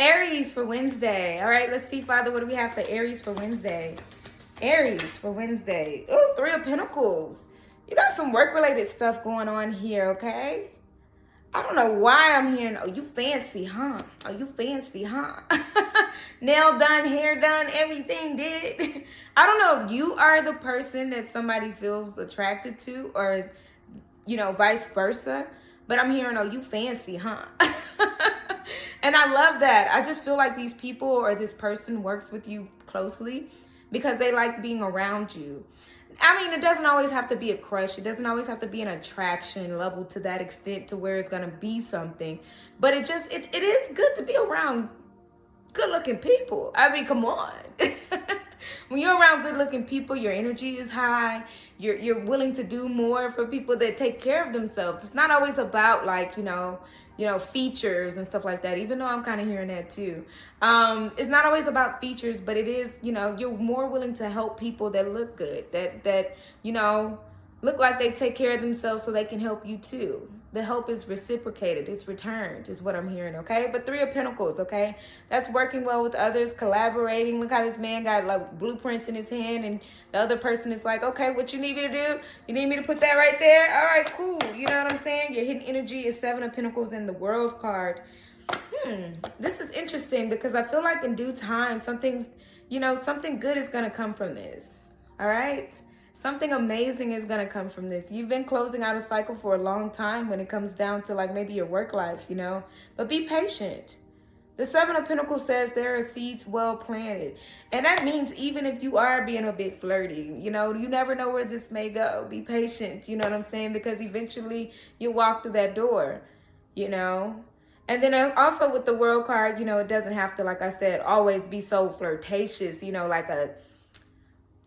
Aries for Wednesday. All right, let's see, Father, what do we have for Aries for Wednesday? Aries for Wednesday. Oh, Three of Pentacles. You got some work-related stuff going on here, okay? I don't know why I'm hearing, oh, you fancy, huh? Oh, you fancy, huh? Nail done, hair done, everything did. I don't know if you are the person that somebody feels attracted to or, you know, vice versa. But I'm hearing, oh, you fancy, huh? And I love that. I just feel like these people or this person works with you closely because they like being around you. I mean, it doesn't always have to be a crush. It doesn't always have to be an attraction level to that extent to where it's going to be something. But it is good to be around good-looking people. I mean, come on. When you're around good-looking people, your energy is high. You're willing to do more for people that take care of themselves. It's not always about, like, you know, features and stuff like that, even though I'm kind of hearing that too. It's not always about features, but it is, you know, you're more willing to help people that look good, that, you know, look like they take care of themselves so they can help you too. The help is reciprocated. It's returned is what I'm hearing, okay? But Three of Pentacles, okay? That's working well with others, collaborating. Look how this man got like blueprints in his hand and the other person is like, okay, what you need me to do? You need me to put that right there? All right, cool. You know what I'm saying? Your hidden energy is Seven of Pentacles in the World card. This is interesting because I feel like in due time, something good is going to come from this, all right? Something amazing is going to come from this. You've been closing out a cycle for a long time when it comes down to like maybe your work life, you know, but be patient. The Seven of Pentacles says there are seeds well planted. And that means even if you are being a bit flirty, you know, you never know where this may go. Be patient, you know what I'm saying? Because eventually you'll walk through that door, you know. And then also with the World card, you know, it doesn't have to, like I said, always be so flirtatious, you know,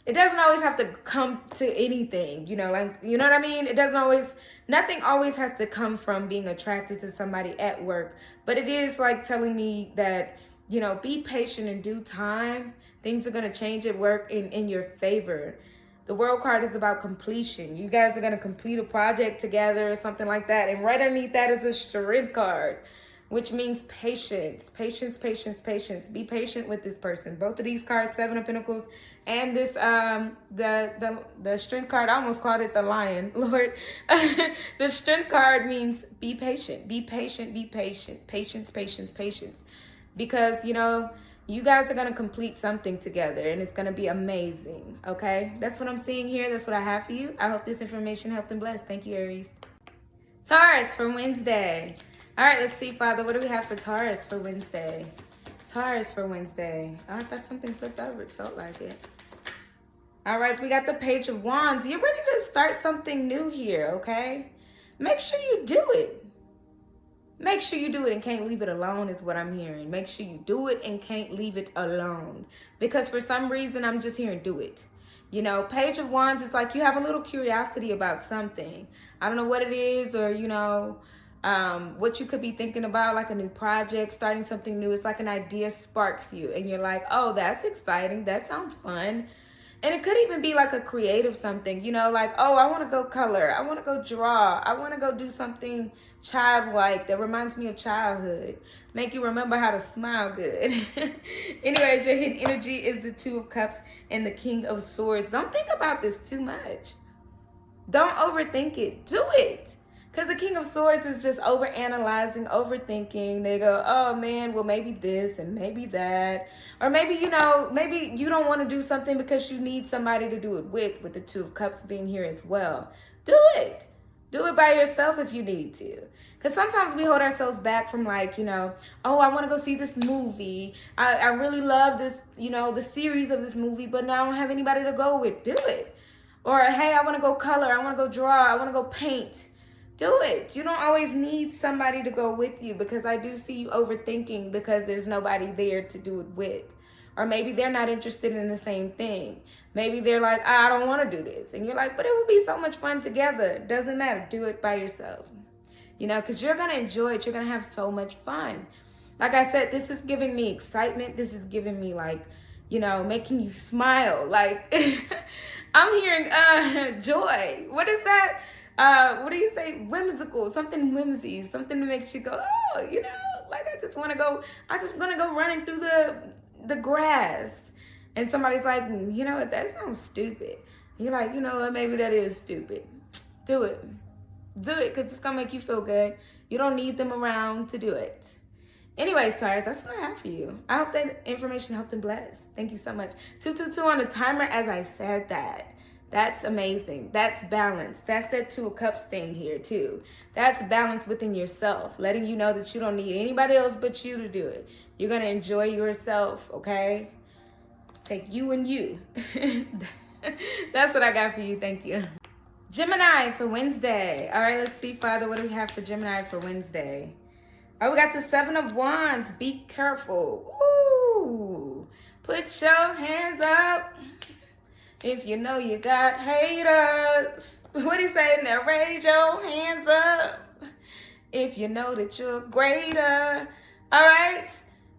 it doesn't always have to come to anything, you know, like, you know what I mean? Nothing always has to come from being attracted to somebody at work. But it is like telling me that, you know, be patient in due time. Things are going to change at work in your favor. The World card is about completion. You guys are going to complete a project together or something like that. And right underneath that is a Strength card, which means patience, patience, patience, patience. Be patient with this person. Both of these cards, Seven of Pentacles, and this the Strength card, I almost called it the Lion, Lord. The Strength card means be patient, be patient, be patient, patience, patience, patience. Because, you know, you guys are going to complete something together and it's going to be amazing, okay? That's what I'm seeing here. That's what I have for you. I hope this information helped and blessed. Thank you, Aries. Taurus for Wednesday. All right, let's see, Father. What do we have for Taurus for Wednesday? Taurus for Wednesday. Oh, I thought something flipped over. It felt like it. All right, we got the Page of Wands. You're ready to start something new here, okay? Make sure you do it. Make sure you do it and can't leave it alone is what I'm hearing. Make sure you do it and can't leave it alone. Because for some reason, I'm just hearing do it. You know, Page of Wands is like you have a little curiosity about something. I don't know what it is or, you know, what you could be thinking about, like a new project, starting something new. It's like an idea sparks you and you're like, oh, that's exciting. That sounds fun. And it could even be like a creative something, you know, like, oh, I want to go color. I want to go draw. I want to go do something childlike that reminds me of childhood. Make you remember how to smile good. Anyways, your hidden energy is the Two of Cups and the King of Swords. Don't think about this too much. Don't overthink it. Do it. Because the King of Swords is just overanalyzing, overthinking. They go, oh man, well maybe this and maybe that. Or maybe, you know, maybe you don't want to do something because you need somebody to do it with the Two of Cups being here as well. Do it. Do it by yourself if you need to. Because sometimes we hold ourselves back from like, you know, oh, I want to go see this movie. I really love this, you know, the series of this movie, but now I don't have anybody to go with. Do it. Or, hey, I want to go color. I want to go draw. I want to go paint. Do it. You don't always need somebody to go with you because I do see you overthinking because there's nobody there to do it with. Or maybe they're not interested in the same thing. Maybe they're like, I don't want to do this. And you're like, but it would be so much fun together. Doesn't matter. Do it by yourself. You know, because you're going to enjoy it. You're going to have so much fun. Like I said, this is giving me excitement. This is giving me like, you know, making you smile. Like, I'm hearing joy. What is that? What do you say? Whimsical, something whimsy, something that makes you go, oh, you know, Like, I just want to go running through the grass. And somebody's like, you know what, that sounds stupid. And you're like, you know what, maybe that is stupid. Do it. Do it, because it's going to make you feel good. You don't need them around to do it. Anyways, Taurus, that's what I have for you. I hope that information helped and blessed. Thank you so much. 222 on the timer as I said that. That's amazing. That's balance. That's that Two of Cups thing here too. That's balance within yourself, letting you know that you don't need anybody else but you to do it. You're going to enjoy yourself, okay? Take you and you. That's what I got for you. Thank you. Gemini for Wednesday. All right, let's see, Father, what do we have for Gemini for Wednesday? Oh, we got the Seven of Wands. Be careful. Ooh. Put your hands up if you know you got haters. What do you say in there? Raise your hands up if you know that you're greater. All right?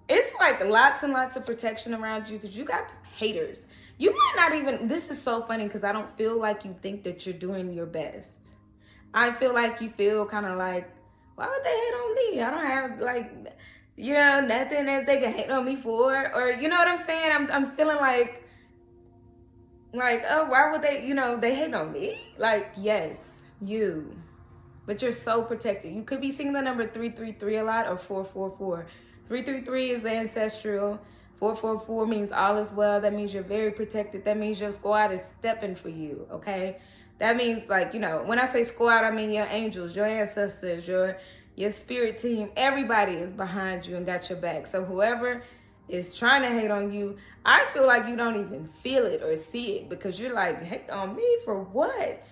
It's like lots and lots of protection around you because you got haters. You might not even, this is so funny because I don't feel like you think that you're doing your best. I feel like you feel kind of like, why would they hate on me? I don't have, like, you know, nothing that they can hate on me for. Or, you know what I'm saying? I'm feeling like, oh, why would they, you know, they hate on me? Like, yes, you. But you're so protected. You could be seeing the number 333 a lot, or 444. 333 is the ancestral. 444 means all is well. That means you're very protected. That means your squad is stepping for you, okay? That means, like, you know, when I say squad, I mean your angels, your ancestors, your spirit team. Everybody is behind you and got your back. So whoever is trying to hate on you, I feel like you don't even feel it or see it because you're like, hate on me for what?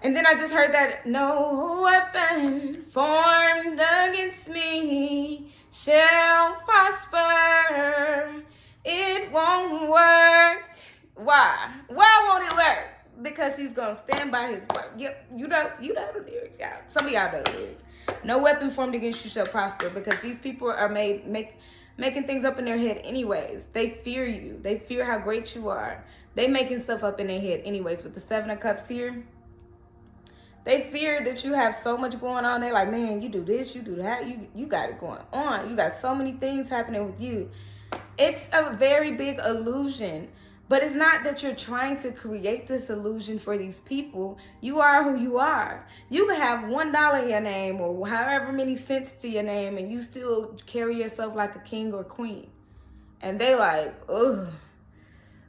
And then I just heard that, no weapon formed against me shall prosper. It won't work. Why? Why won't it work? Because he's going to stand by his word. Yep, you know the lyrics, y'all. Some of y'all know the lyrics. No weapon formed against you shall prosper, because these people are making things up in their head anyways. They fear you. They fear how great you are. They making stuff up in their head anyways. With the Seven of Cups here, they fear that you have so much going on. They're like, man, you do this, you do that. You got it going on. You got so many things happening with you. It's a very big illusion. But it's not that you're trying to create this illusion for these people. You are who you are. You can have $1 in your name or however many cents to your name, and you still carry yourself like a king or queen. And they like, ugh,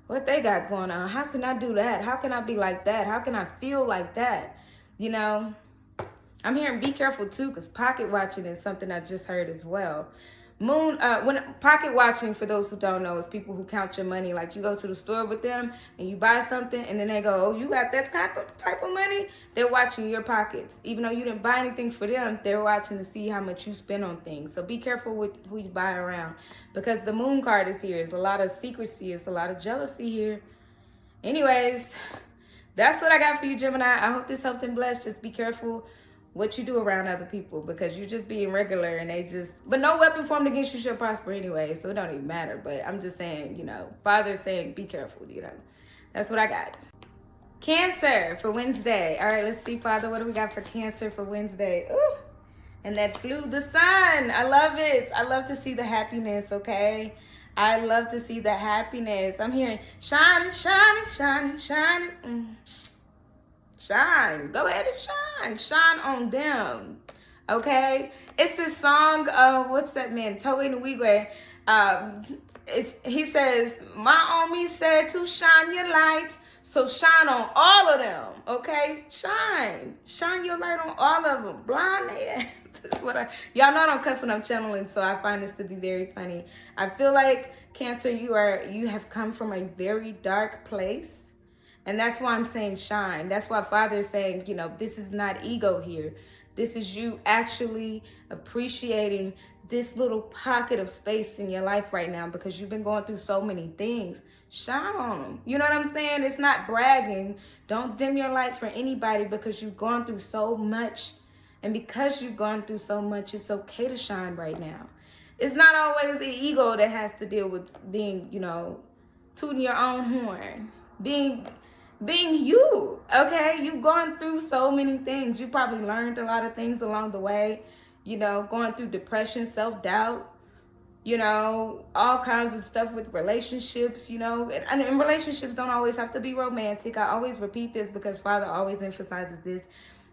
what they got going on? How can I do that? How can I be like that? How can I feel like that? You know, I'm hearing be careful too, because pocket watching is something I just heard as well. When pocket watching, for those who don't know, is people who count your money. Like, you go to the store with them and you buy something, and then they go, oh, you got that type of money? They're watching your pockets. Even though you didn't buy anything for them, they're watching to see how much you spend on things. So be careful with who you buy around, because the moon card is here. There's a lot of secrecy. There's a lot of jealousy here. Anyways, that's what I got for you, Gemini. I hope this helped and blessed. Just be careful what you do around other people, because you're just being regular and but no weapon formed against you shall prosper anyway, so it don't even matter. But I'm just saying, you know, Father's saying be careful, you know. That's what I got. Cancer for Wednesday. All right, let's see, Father, what do we got for Cancer for Wednesday? Ooh, and that flew the sun. I love it. I love to see the happiness, okay? I love to see the happiness. I'm hearing shining, shining, shining, shining. Shine. Go ahead and shine. Shine on them. Okay? It's this song of, what's that man? Toe in the Wigway. He says, my homie said to shine your light. So shine on all of them. Okay? Shine. Shine your light on all of them. Blind ass. That's what y'all know I don't cuss when I'm channeling, so I find this to be very funny. I feel like, Cancer, you have come from a very dark place. And that's why I'm saying shine. That's why Father is saying, you know, this is not ego here. This is you actually appreciating this little pocket of space in your life right now, because you've been going through so many things. Shine on them. You know what I'm saying? It's not bragging. Don't dim your light for anybody, because you've gone through so much. And because you've gone through so much, it's okay to shine right now. It's not always the ego that has to deal with being, you know, tooting your own horn. Being you, okay? You've gone through so many things. You probably learned a lot of things along the way. you know, going through depression, self-doubt, you know, all kinds of stuff with relationships, you know, and relationships don't always have to be romantic. I always repeat this because Father always emphasizes this.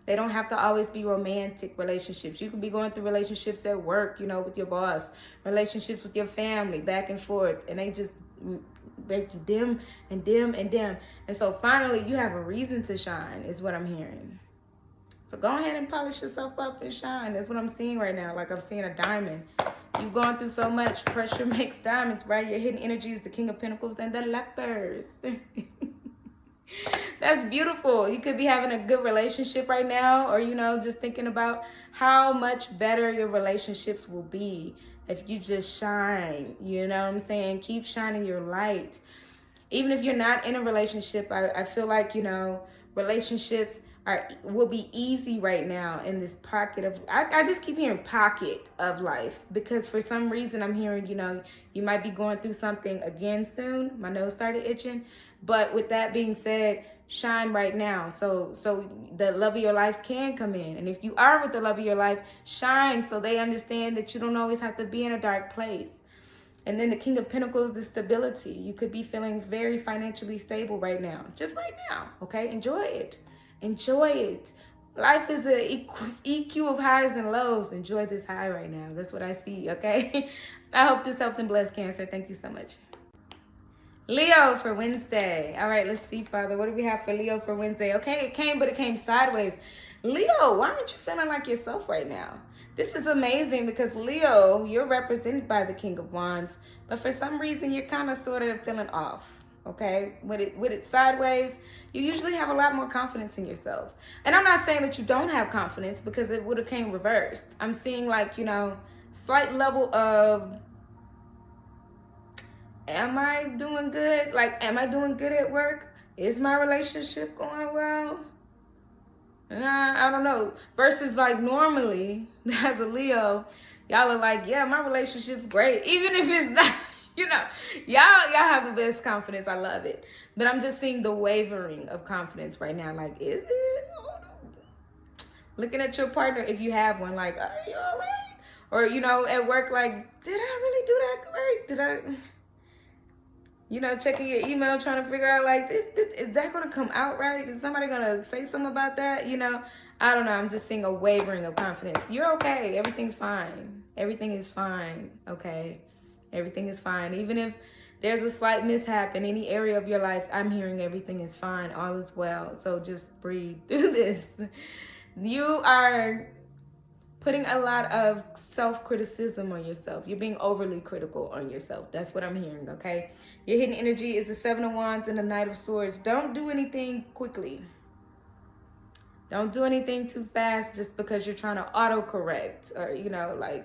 They don't have to always be romantic relationships. You can be going through relationships at work, you know, with your boss, relationships with your family, back and forth, and they just make you dim and dim and dim. And so finally, you have a reason to shine, is what I'm hearing. So go ahead and polish yourself up and shine. That's what I'm seeing right now. Like I'm seeing a diamond. You've gone through so much. Pressure makes diamonds, right? Your hidden energy is the King of Pentacles and the Lepers. That's beautiful. You could be having a good relationship right now, or, you know, just thinking about how much better your relationships will be if you just shine. You know what I'm saying? Keep shining your light. Even if you're not in a relationship, I feel like, you know, relationships will be easy right now in this pocket of, I just keep hearing pocket of life, because for some reason I'm hearing, you know, you might be going through something again soon. My nose started itching. But with that being said, shine right now. So the love of your life can come in. And if you are with the love of your life, shine so they understand that you don't always have to be in a dark place. And then the King of Pentacles is stability. You could be feeling very financially stable right now. Just right now, okay? Enjoy it. Enjoy it. Life is a EQ of highs and lows. Enjoy this high right now. That's what I see, okay? I hope this helped and blessed, Cancer. Thank you so much. Leo for Wednesday. All right, let's see, Father. What do we have for Leo for Wednesday? Okay, it came, but it came sideways. Leo, why aren't you feeling like yourself right now? This is amazing because Leo, you're represented by the King of Wands, but for some reason you're kind of sort of feeling off. Okay, with it sideways, you usually have a lot more confidence in yourself. And I'm not saying that you don't have confidence, because it would have came reversed. I'm seeing, like, you know, slight level of, am I doing good? Like, am I doing good at work? Is my relationship going well? I don't know. Versus, like, normally as a Leo, y'all are like, yeah, my relationship's great, even if it's not. You know, y'all have the best confidence. I love it. But I'm just seeing the wavering of confidence right now. Like, is it? Looking at your partner, if you have one, like, are you all right? Or, you know, at work, like, did I really do that great? Did I, you know, checking your email, trying to figure out, like, is that going to come out right? Is somebody going to say something about that? You know, I don't know. I'm just seeing a wavering of confidence. You're okay. Everything's fine. Everything is fine. Okay. Everything is fine. Even if there's a slight mishap in any area of your life, I'm hearing everything is fine. All is well. So just breathe through this. You are putting a lot of self-criticism on yourself. You're being overly critical on yourself. That's what I'm hearing, okay? Your hidden energy is the Seven of Wands and the Knight of Swords. Don't do anything quickly. Don't do anything too fast just because you're trying to autocorrect, or, you know, like,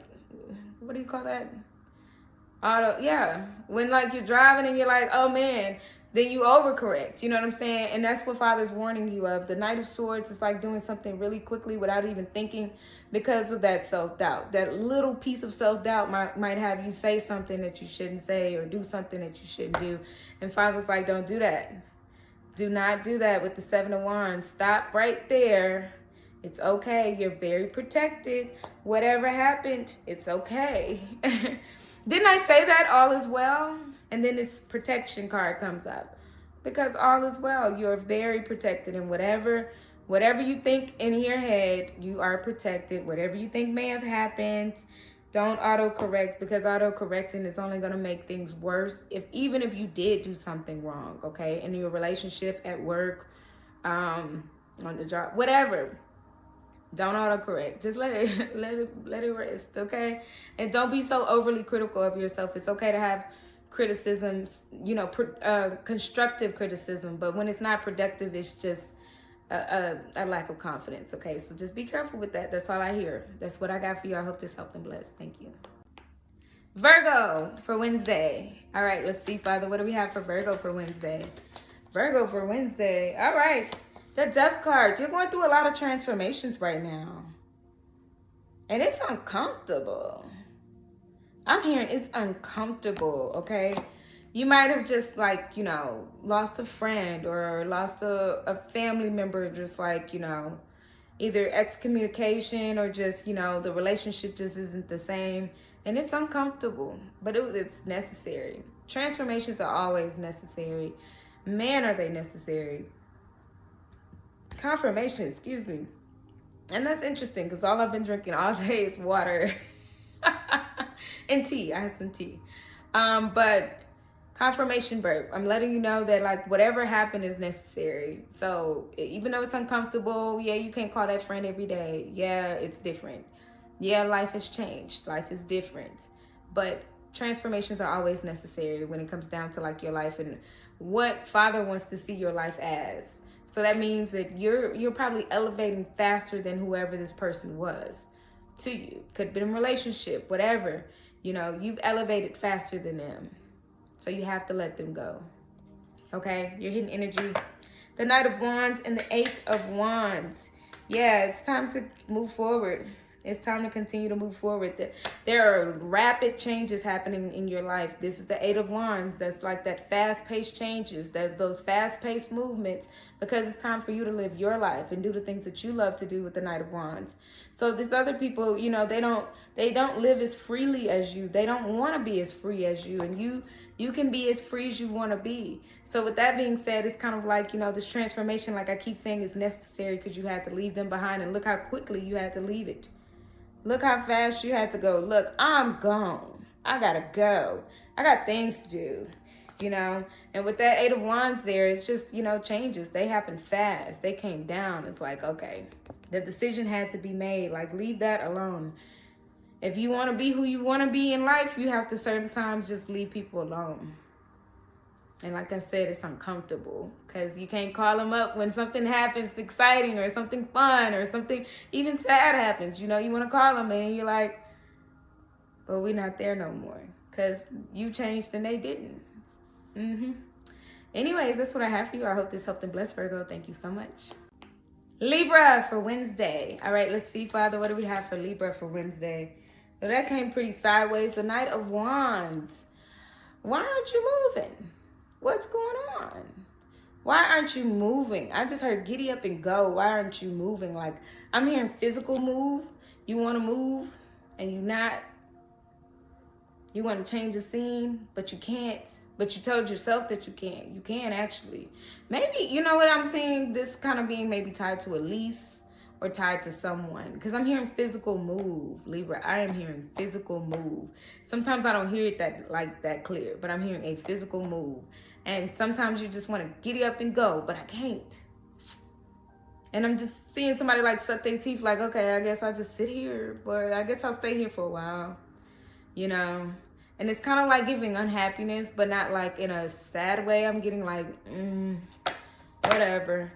what do you call that? Yeah, when, like, you're driving and you're like, oh man, then you overcorrect, you know what I'm saying? And that's what Father's warning you of. The Knight of Swords is like doing something really quickly without even thinking, because of that self-doubt. That little piece of self-doubt might have you say something that you shouldn't say, or do something that you shouldn't do. And Father's like, don't do that. Do not do that with the Seven of Wands. Stop right there. It's okay. You're very protected. Whatever happened, it's okay. Didn't I say that all is well? And then this protection card comes up. Because all is well. You're very protected. And whatever you think in your head, you are protected. Whatever you think may have happened, don't autocorrect, because autocorrecting is only going to make things worse. Even if you did do something wrong, okay? In your relationship, at work, on the job, whatever. Don't autocorrect. Just let it rest, okay? And don't be so overly critical of yourself. It's okay to have criticisms, you know, constructive criticism, but when it's not productive, it's just a lack of confidence, okay? So just be careful with that. That's all I hear. That's what I got for you. I hope this helped and blessed. Thank you. Virgo for Wednesday. All right, let's see, Father. What do we have for Virgo for Wednesday? Virgo for Wednesday. All right. The Death card. You're going through a lot of transformations right now. And it's uncomfortable. I'm hearing it's uncomfortable, okay? You might have just, like, you know, lost a friend or lost a family member, just like, you know, either excommunication or just, you know, the relationship just isn't the same. And it's uncomfortable, but it's necessary. Transformations are always necessary. Man, are they necessary. Confirmation, excuse me. And that's interesting because all I've been drinking all day is water and tea. I had some tea. But confirmation burp. I'm letting you know that like whatever happened is necessary. So even though it's uncomfortable, yeah, you can't call that friend every day. Yeah, it's different. Yeah, life has changed. Life is different. But transformations are always necessary when it comes down to like your life and what Father wants to see your life as. So that means that you're probably elevating faster than whoever this person was to you. Could have been a relationship, whatever. You know, you've elevated faster than them. So you have to let them go. Okay? Your hidden energy. The Knight of Wands and the Eight of Wands. Yeah, it's time to move forward. It's time to continue to move forward. There are rapid changes happening in your life. This is the Eight of Wands. That's like that fast-paced changes. That's those fast-paced movements because it's time for you to live your life and do the things that you love to do with the Knight of Wands. So these other people, you know, they don't live as freely as you. They don't want to be as free as you. And you can be as free as you want to be. So with that being said, it's kind of like, you know, this transformation, like I keep saying, is necessary because you had to leave them behind. And look how quickly you had to leave it. Look how fast you had to go. Look, I'm gone. I gotta go. I got things to do, you know. And with that Eight of Wands there, it's just, you know, changes. They happen fast. They came down. It's like, okay, the decision had to be made. Like, leave that alone. If you want to be who you want to be in life, you have to certain times just leave people alone. And like I said, it's uncomfortable because you can't call them up when something happens exciting or something fun or something even sad happens. You know, you want to call them and you're like, but we're not there no more because you changed and they didn't. Anyways, that's what I have for you. I hope this helped and blessed, Virgo. Thank you so much. Libra for Wednesday. All right, let's see, Father, what do we have for Libra for Wednesday? So that came pretty sideways. The Knight of Wands. Why aren't you moving? What's going on? Why aren't you moving? I just heard giddy up and go. Why aren't you moving? Like, I'm hearing physical move. You want to move and you're not. You want to change the scene, but you can't. But you told yourself that you can't. You can actually. Maybe, you know what I'm saying? This kind of being maybe tied to a lease or tied to someone. Because I'm hearing physical move, Libra. I am hearing physical move. Sometimes I don't hear it that clear, but I'm hearing a physical move. And sometimes you just want to giddy up and go, but I can't. And I'm just seeing somebody like suck their teeth like, okay, I guess I'll just sit here, but I guess I'll stay here for a while, you know. And it's kind of like giving unhappiness, but not like in a sad way. I'm getting like, whatever.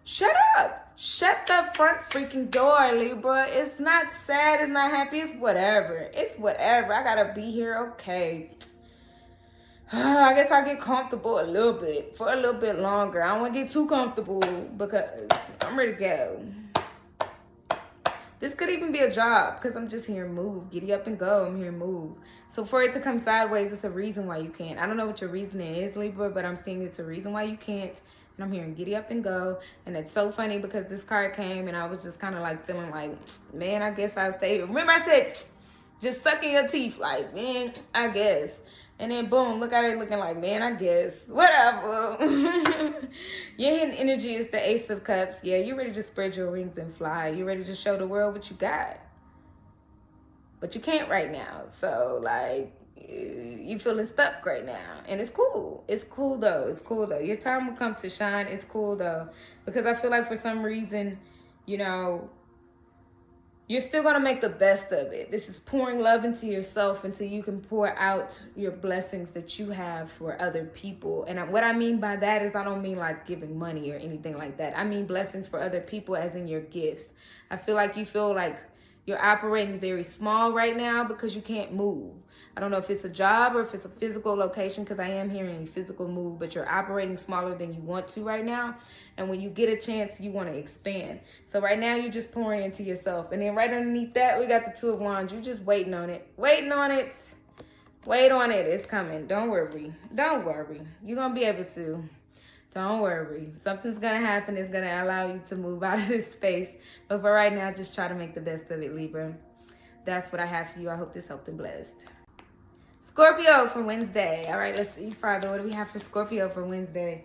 Shut up. Shut the front freaking door, Libra. It's not sad. It's not happy. It's whatever. It's whatever. I gotta be here. Okay. I guess I'll get comfortable a little bit for a little bit longer. I don't want to get too comfortable because I'm ready to go. This could even be a job because I'm just hearing move. Giddy up and go. I'm hearing move. So for it to come sideways, it's a reason why you can't. I don't know what your reasoning is, Libra, but I'm seeing it's a reason why you can't. And I'm hearing giddy up and go. And it's so funny because this card came and I was just kind of like feeling like, man, I guess I'll stay. Remember I said, just sucking your teeth like, man, I guess. And then boom, look at it looking like, man, I guess. Whatever. Your hidden energy is the Ace of Cups. Yeah, you're ready to spread your wings and fly. You're ready to show the world what you got. But you can't right now. So, like, you feeling stuck right now. And it's cool. It's cool, though. It's cool, though. Your time will come to shine. It's cool, though. Because I feel like for some reason, you know, you're still going to make the best of it. This is pouring love into yourself until you can pour out your blessings that you have for other people. And what I mean by that is I don't mean like giving money or anything like that. I mean blessings for other people as in your gifts. I feel like you feel like you're operating very small right now because you can't move. I don't know if it's a job or if it's a physical location because I am hearing physical move, but you're operating smaller than you want to right now. And when you get a chance, you want to expand. So right now, you're just pouring into yourself. And then right underneath that, we got the Two of Wands. You're just waiting on it. Waiting on it. Wait on it. It's coming. Don't worry. Don't worry. You're going to be able to. Don't worry. Something's going to happen. It's going to allow you to move out of this space. But for right now, just try to make the best of it, Libra. That's what I have for you. I hope this helped and blessed. Scorpio for Wednesday. All right, let's see, Father. What do we have for Scorpio for Wednesday?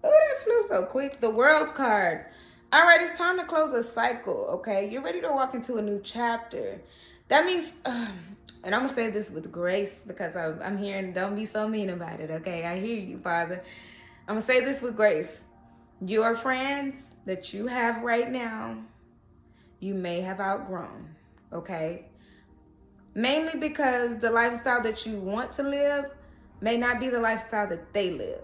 Oh, that flew so quick. The World card. All right, it's time to close a cycle, okay? You're ready to walk into a new chapter. That means, and I'm going to say this with grace because I'm hearing, don't be so mean about it, okay? I hear you, Father. I'm going to say this with grace. Your friends that you have right now, you may have outgrown, okay? Mainly because the lifestyle that you want to live may not be the lifestyle that they live.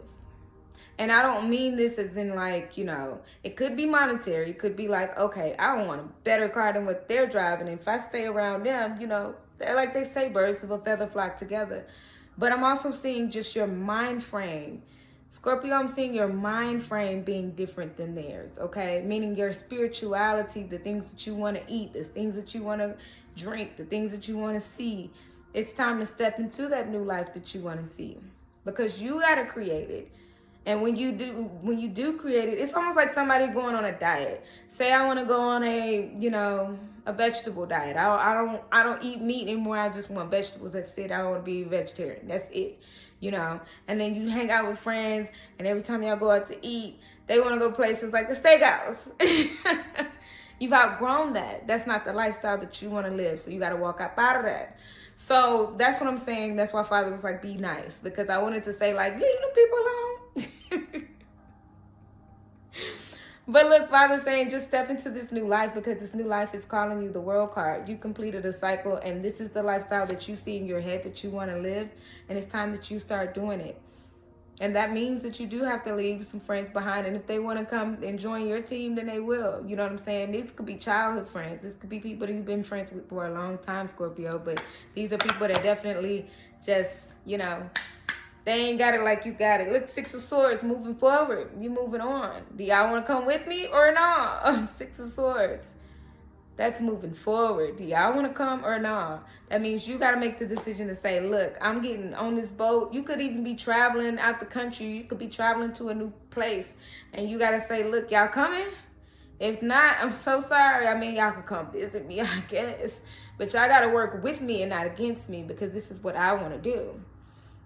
And I don't mean this as in like, you know, it could be monetary. It could be like, okay, I want a better car than what they're driving. If I stay around them, you know, they're like they say, birds of a feather flock together. But I'm also seeing just your mind frame. Scorpio, I'm seeing your mind frame being different than theirs, okay? Meaning your spirituality, the things that you want to eat, the things that you want to drink, the things that you want to see. It's time to step into that new life that you want to see because you got to create it. And when you do create it, it's almost like somebody going on a diet. Say I want to go on a, you know, a vegetable diet. I don't eat meat anymore. I just want vegetables. That's it. I want to be a vegetarian. That's it. You know, and then you hang out with friends, and every time y'all go out to eat, they want to go places like the steakhouse. You've outgrown that. That's not the lifestyle that you want to live. So you got to walk up out of that. So that's what I'm saying. That's why Father was like, be nice. Because I wanted to say, like, leave the people alone. But look, Father's saying, just step into this new life because this new life is calling you. The World card. You completed a cycle, and this is the lifestyle that you see in your head that you want to live. And it's time that you start doing it. And that means that you do have to leave some friends behind. And if they want to come and join your team, then they will. You know what I'm saying? These could be childhood friends. This could be people that you've been friends with for a long time, Scorpio. But these are people that definitely just, you know, they ain't got it like you got it. Look, Six of Swords, moving forward. You moving on. Do y'all want to come with me or not? Six of Swords. That's moving forward. Do y'all want to come or not? That means you got to make the decision to say, look, I'm getting on this boat. You could even be traveling out the country. You could be traveling to a new place. And you got to say, look, y'all coming? If not, I'm so sorry. I mean, y'all could come visit me, I guess. But y'all got to work with me and not against me because this is what I want to do.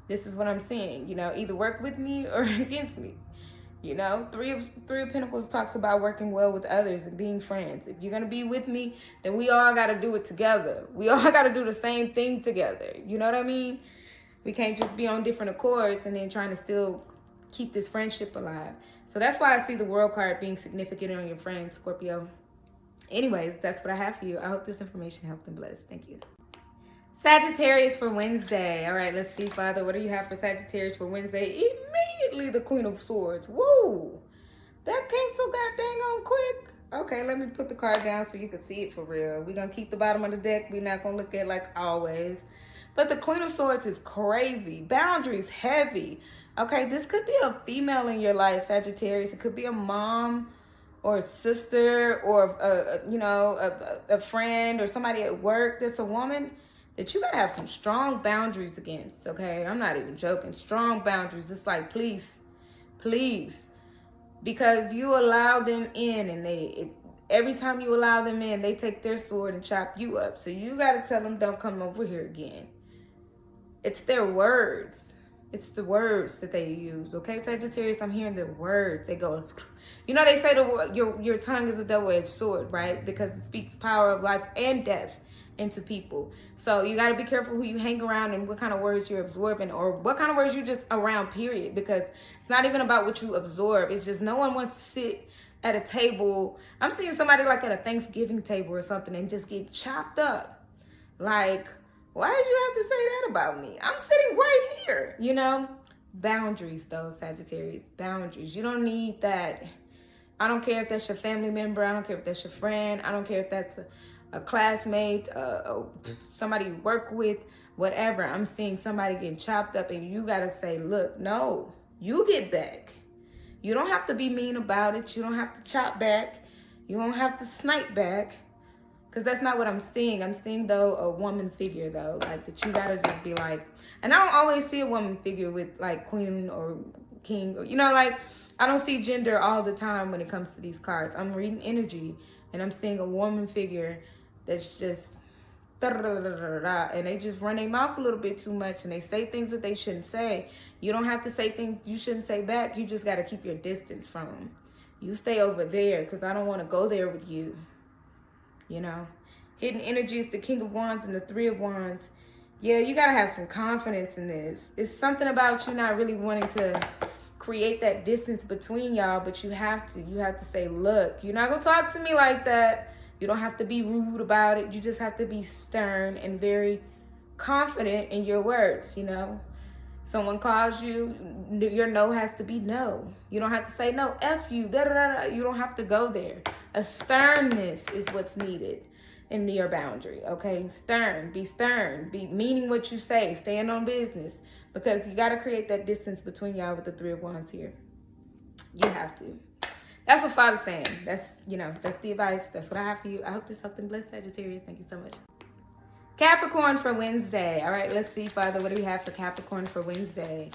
This is what I'm saying. You know, either work with me or against me. You know, Three of Pentacles talks about working well with others and being friends. If you're going to be with me, then we all got to do it together. We all got to do the same thing together. You know what I mean? We can't just be on different accords and then trying to still keep this friendship alive. So that's why I see the World card being significant on your friends, Scorpio. Anyways, that's what I have for you. I hope this information helped and blessed. Thank you. Sagittarius for Wednesday. All right, let's see, Father. What do you have for Sagittarius for Wednesday? Immediately the Queen of Swords. Whoa. That came so goddamn on quick. Okay, let me put the card down so you can see it for real. We're going to keep the bottom of the deck. We're not going to look at it like always. But the Queen of Swords is crazy. Boundaries heavy. Okay, this could be a female in your life, Sagittarius. It could be a mom or a sister or, a friend or somebody at work that's a woman that you gotta have some strong boundaries against, okay? I'm not even joking. Strong boundaries. It's like, please, because you allow them in, and every time you allow them in, they take their sword and chop you up. So you gotta tell them, don't come over here again. It's their words. It's the words that they use, okay, Sagittarius? I'm hearing the words. They go, you know, they say your tongue is a double-edged sword, right? Because it speaks power of life and death into people. So you got to be careful who you hang around and what kind of words you're absorbing or what kind of words you just around, period. Because it's not even about what you absorb. It's just no one wants to sit at a table. I'm seeing somebody like at a Thanksgiving table or something and just get chopped up. Like, why did you have to say that about me? I'm sitting right here, you know? Boundaries, though, Sagittarius. Boundaries. You don't need that. I don't care if that's your family member. I don't care if that's your friend. I don't care if that's a classmate, somebody you work with, whatever. I'm seeing somebody getting chopped up and you got to say, look, no, you get back. You don't have to be mean about it. You don't have to chop back. You don't have to snipe back. Because that's not what I'm seeing. I'm seeing, though, a woman figure, though. Like, that you got to just be like... And I don't always see a woman figure with, like, queen or king. Or, you know, like, I don't see gender all the time when it comes to these cards. I'm reading energy, and I'm seeing a woman figure that's just and they just run their mouth a little bit too much, and they say things that they shouldn't say. You don't have to say things you shouldn't say back. You just got to keep your distance from them. You stay over there, because I don't want to go there with you. You know, hidden energy is the King of Wands and the Three of Wands. Yeah, you got to have some confidence in this. It's something about you not really wanting to create that distance between y'all, but you have to. You have to say, look, you're not going to talk to me like that. You don't have to be rude about it. You just have to be stern and very confident in your words, you know. Someone calls you, your no has to be no. You don't have to say no, F you, da da da da. You don't have to go there. A sternness is what's needed in your boundary, okay? Stern, be meaning what you say, stand on business, because you got to create that distance between y'all with the Three of Wands here. You have to. That's what Father's saying. That's, you know, that's the advice. That's what I have for you. I hope this helped and blessed, Sagittarius. Thank you so much. Capricorn for Wednesday. All right, let's see, Father, what do we have for Capricorn for Wednesday?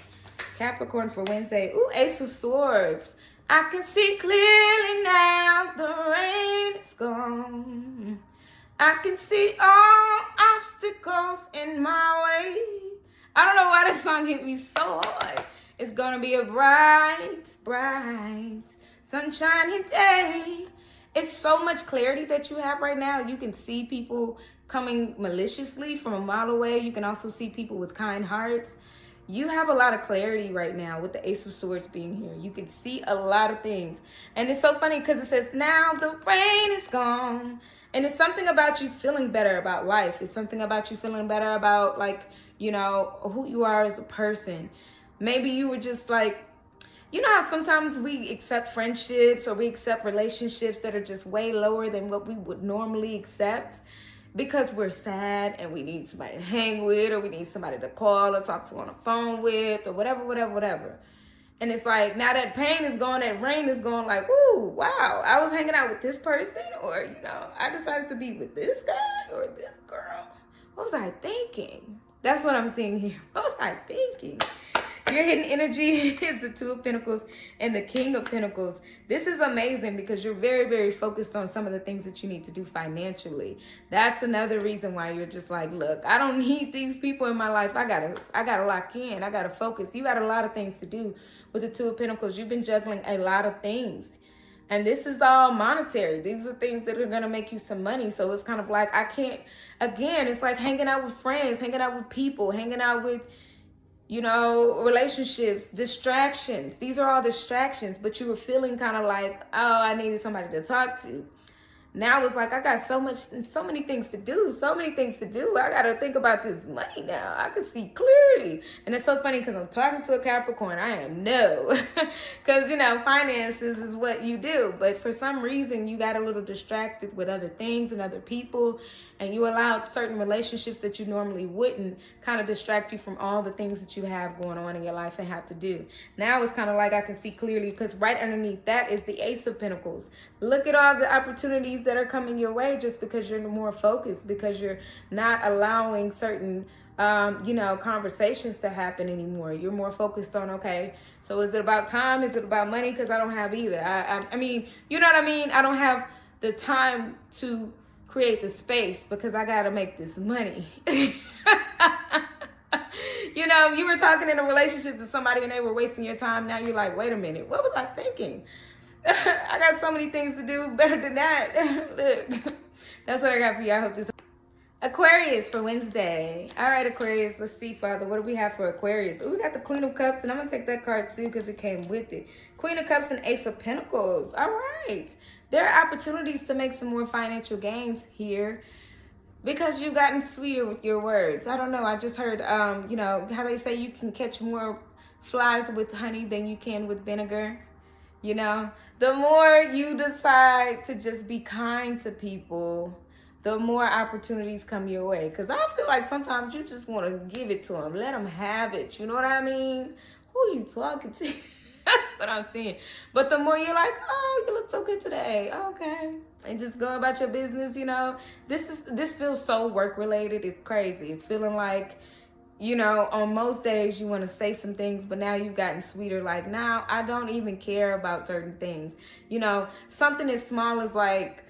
Capricorn for Wednesday. Ooh, Ace of Swords. I can see clearly now, the rain is gone. I can see all obstacles in my way. I don't know why this song hit me so hard. It's gonna be a bright, bright, sunshiny day. It's so much clarity that you have right now. You can see people coming maliciously from a mile away. You can also see people with kind hearts. You have a lot of clarity right now with the Ace of Swords being here. You can see a lot of things. And it's so funny because it says, now the rain is gone. And it's something about you feeling better about life. It's something about you feeling better about, like, you know, who you are as a person. Maybe you were just like, you know how sometimes we accept friendships or we accept relationships that are just way lower than what we would normally accept because we're sad and we need somebody to hang with, or we need somebody to call or talk to on the phone with, or whatever. And it's like, now that pain is gone, that rain is gone, like, ooh, wow, I was hanging out with this person, or, you know, I decided to be with this guy or this girl. What was I thinking? That's what I'm seeing here. What was I thinking? Your hidden energy is the Two of Pentacles and the King of Pentacles. This is amazing because you're very, very focused on some of the things that you need to do financially. That's another reason why you're just like, look, I don't need these people in my life. I gotta lock in. I gotta focus. You got a lot of things to do with the Two of Pentacles. You've been juggling a lot of things. And this is all monetary. These are things that are going to make you some money. So it's kind of like, I can't, again, it's like hanging out with friends, hanging out with people, hanging out with, you know, relationships, distractions. These are all distractions, but you were feeling kind of like, oh, I needed somebody to talk to. Now it's like, I got so many things to do, I got to think about this money now. I can see clearly. And it's so funny because I'm talking to a Capricorn. I know. Because, you know, finances is what you do. But for some reason, you got a little distracted with other things and other people. And you allowed certain relationships that you normally wouldn't kind of distract you from all the things that you have going on in your life and have to do. Now it's kind of like I can see clearly because right underneath that is the Ace of Pentacles. Look at all the opportunities that are coming your way just because you're more focused, because you're not allowing certain, you know, conversations to happen anymore. You're more focused on, okay, so is it about time? Is it about money? Because I don't have either. I mean, you know what I mean? I don't have the time to create the space because I got to make this money. You know, you were talking in a relationship to somebody and they were wasting your time. Now you're like, wait a minute, what was I thinking? I got so many things to do better than that. Look, that's what I got for you. I hope this. Aquarius for Wednesday. All right, Aquarius, let's see, Father, what do we have for Aquarius? Oh, we got the Queen of Cups, and I'm going to take that card too because it came with it. Queen of Cups and Ace of Pentacles. All right. There are opportunities to make some more financial gains here because you've gotten sweeter with your words. I don't know. I just heard, you know, how they say you can catch more flies with honey than you can with vinegar. You know, the more you decide to just be kind to people, the more opportunities come your way. Because I feel like sometimes you just want to give it to them. Let them have it. You know what I mean? Who are you talking to? That's what I'm saying. But the more you're like, oh, you look so good today. Okay. And just go about your business, you know. This feels so work related. It's crazy. It's feeling like you know, on most days you want to say some things, but now you've gotten sweeter. Like, now I don't even care about certain things. You know, something as small as like,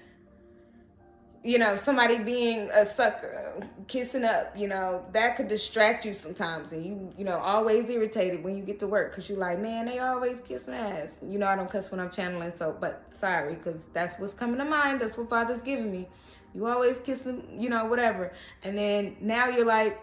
you know, somebody being a sucker, kissing up, you know, that could distract you sometimes. And you know, always irritated when you get to work because you're like, man, they always kiss my ass. You know, I don't cuss when I'm channeling, so, but sorry, because that's what's coming to mind. That's what Father's giving me. You always kiss them, you know, whatever. And then now you're like,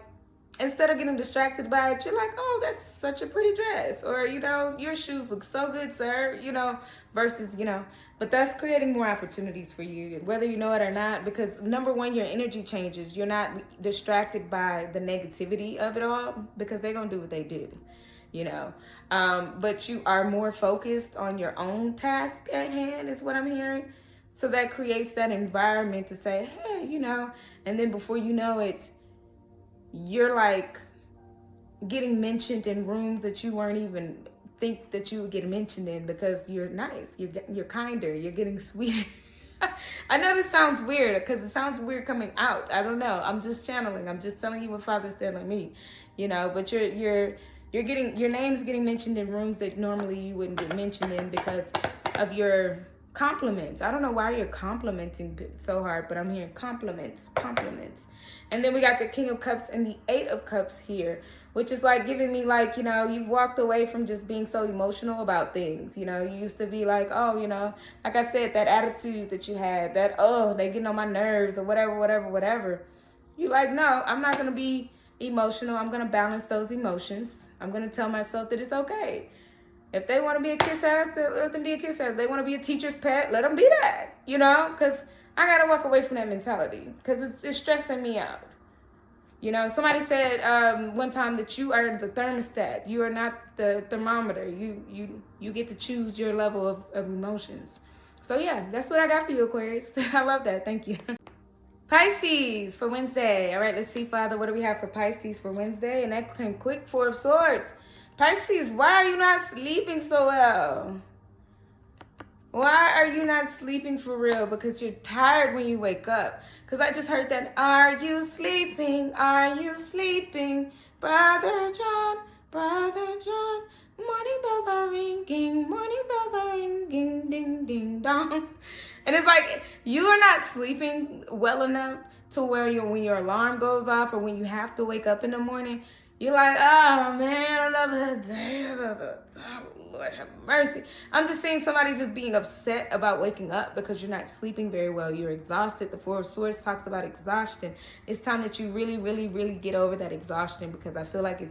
instead of getting distracted by it, you're like, oh, that's such a pretty dress. Or, you know, your shoes look so good, sir. You know, versus, you know, but that's creating more opportunities for you, whether you know it or not. Because number one, your energy changes. You're not distracted by the negativity of it all because they're going to do what they do, you know. But you are more focused on your own task at hand is what I'm hearing. So that creates that environment to say, hey, you know, and then before you know it, you're like getting mentioned in rooms that you weren't even think that you would get mentioned in because you're nice, you're kinder, you're getting sweeter. I know this sounds weird because it sounds weird coming out. I don't know. I'm just channeling. I'm just telling you what Father's telling me, you know. But you're getting, your name's getting mentioned in rooms that normally you wouldn't get mentioned in because of your compliments. I don't know why you're complimenting so hard, but I'm hearing compliments. And then we got the King of Cups and the Eight of Cups here, which is like giving me like, you know, you've walked away from just being so emotional about things. You know, you used to be like, oh, you know, like I said, that attitude that you had, that, oh, they getting on my nerves or whatever. You like, no, I'm not going to be emotional. I'm going to balance those emotions. I'm going to tell myself that it's okay. If they want to be a kiss ass, let them be a kiss ass. They want to be a teacher's pet, let them be that, you know, because I got to walk away from that mentality because it's stressing me out. You know, somebody said one time that you are the thermostat. You are not the thermometer. You get to choose your level of emotions. So, yeah, that's what I got for you, Aquarius. I love that. Thank you. Pisces for Wednesday. All right, let's see, Father, what do we have for Pisces for Wednesday? And that came quick, Four of Swords. Pisces, why are you not sleeping so well? Why are you not sleeping for real? Because you're tired when you wake up. Because I just heard that, are you sleeping? Are you sleeping? Brother John, morning bells are ringing, ding, ding, dong. And it's like, you are not sleeping well enough to where when your alarm goes off or when you have to wake up in the morning, you're like, oh man, another day, Lord have mercy. I'm just seeing somebody just being upset about waking up because you're not sleeping very well. You're exhausted. The Four of Swords talks about exhaustion. It's time that you really, really, really get over that exhaustion because I feel like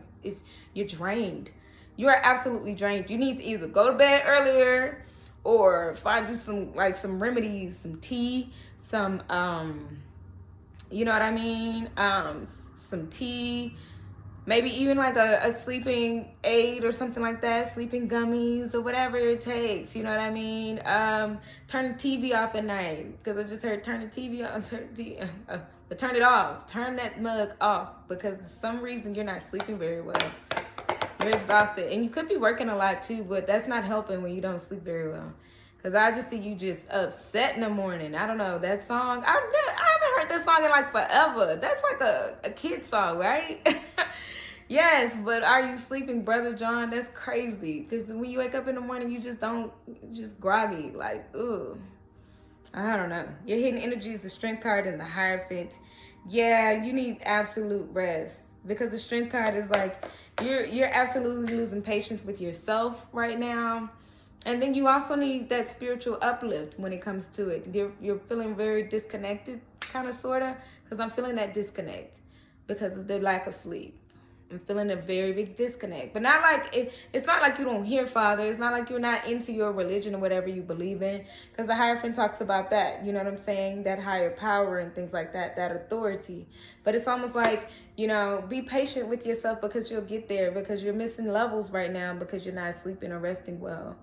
you're drained. You are absolutely drained. You need to either go to bed earlier or find you some remedies, some tea, some, you know what I mean? Some tea. Maybe even like a sleeping aid or something like that, sleeping gummies or whatever it takes, you know what I mean? Turn the TV off at night, because I just heard turn the TV on, but turn it off. Turn that mug off, because for some reason you're not sleeping very well. You're exhausted, and you could be working a lot too, but that's not helping when you don't sleep very well. Because I just see you just upset in the morning. I don't know, that song, I haven't heard that song in like forever. That's like a kid song, right? Yes, but are you sleeping, Brother John? That's crazy. Because when you wake up in the morning, you just groggy. Like, ugh. I don't know. Your hidden energy is the Strength card and the Hierophant. Yeah, you need absolute rest. Because the Strength card is like, you're absolutely losing patience with yourself right now. And then you also need that spiritual uplift when it comes to it. You're feeling very disconnected, kind of, sort of. Because I'm feeling that disconnect because of the lack of sleep. I'm feeling a very big disconnect. But not like, it's not like you don't hear Father. It's not like you're not into your religion or whatever you believe in. Because the Hierophant talks about that. You know what I'm saying? That higher power and things like that. That authority. But it's almost like, you know, be patient with yourself because you'll get there. Because you're missing levels right now because you're not sleeping or resting well.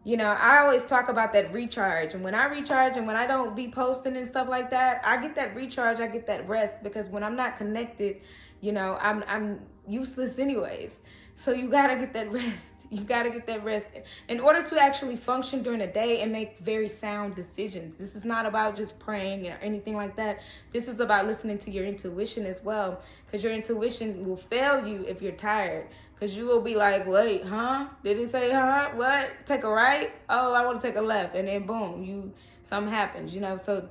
You know, I always talk about that recharge. And when I recharge and when I don't be posting and stuff like that, I get that recharge, I get that rest. Because when I'm not connected, you know, I'm useless anyways. So you gotta get that rest. You got to get that rest in order to actually function during the day and make very sound decisions. This is not about just praying or anything like that. This is about listening to your intuition as well, because your intuition will fail you if you're tired. Because you will be like, wait, huh? Did it say, huh? What? Take a right? Oh, I want to take a left. And then boom, something happens, you know? So